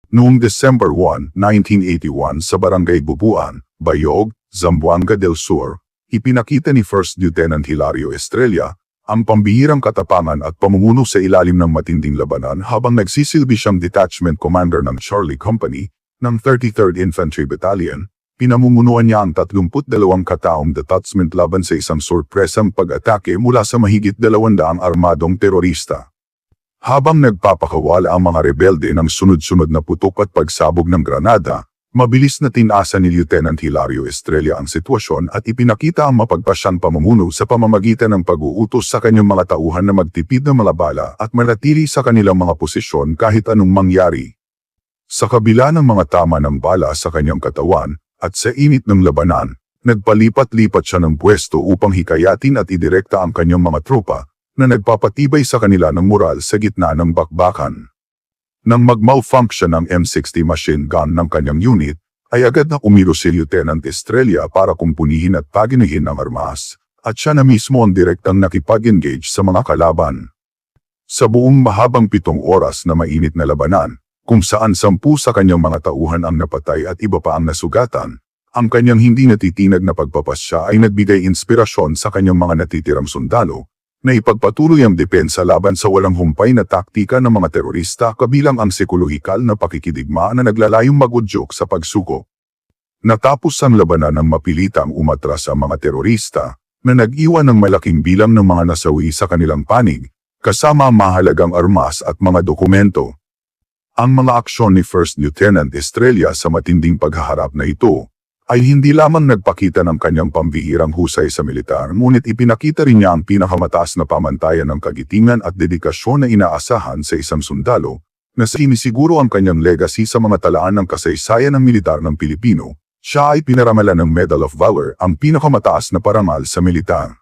Noong December 1, 1981 sa Barangay Bubuan, Bayog, Zamboanga del Sur, ipinakita ni First Lieutenant Hilario Estrella ang pambihirang katapangan at pamumuno sa ilalim ng matinding labanan habang nagsisilbi siyang detachment commander ng Charlie Company ng 33rd Infantry Battalion. Pinamumunuan niya ang 32 kataong detachment laban sa isang sorpresang pag-atake mula sa mahigit 200 armadong terorista. Habang nagpapakawala ang mga rebelde ng sunod-sunod na putok at pagsabog ng granada, mabilis na tinasa ni Lieutenant Hilario Estrella ang sitwasyon at ipinakita ang mapagpasyang pamumuno sa pamamagitan ng pag-uutos sa kanyang mga tauhan na magtipid ng mga bala at manatili sa kanilang mga posisyon kahit anong mangyari. Sa kabila ng mga tama ng bala sa kanyang katawan at sa init ng labanan, nagpalipat-lipat siya ng pwesto upang hikayatin at idirekta ang kanyang mga tropa na nagpapatibay sa kanila ng moral sa gitna ng bakbakan. Nang mag-malfunction ang M60 machine gun ng kanyang unit, ay agad na umiro si Lieutenant Estrella para kumpunihin at paginihin ang armas, at siya na mismo ang direktang nakipag-engage sa mga kalaban. Sa buong mahabang 7 oras na mainit na labanan, kung saan 10 sa kanyang mga tauhan ang napatay at iba pa ang nasugatan, ang kanyang hindi natitinag na pagpapasya ay nagbigay inspirasyon sa kanyang mga natitirang sundalo, na ipagpatuloy ang depensa laban sa walang humpay na taktika ng mga terorista kabilang ang psikolohikal na pakikidigma na naglalayong magudyok sa pagsuko. Natapos ang labanan ng mapilitang umatras ang mga terorista na nag-iwan ng malaking bilang ng mga nasawi sa kanilang panig, kasama ang mahalagang armas at mga dokumento. Ang mga aksyon ni First Lieutenant Estrella sa matinding paghaharap na ito ay hindi lamang nagpakita ng kanyang pambihirang husay sa militar, ngunit ipinakita rin niya ang pinakamataas na pamantayan ng kagitingan at dedikasyon na inaasahan sa isang sundalo, na sinisiguro ang kanyang legacy sa mga talaan ng kasaysayan ng militar ng Pilipino. Siya ay pinaramalan ng Medal of Valor, ang pinakamataas na parangal sa militar.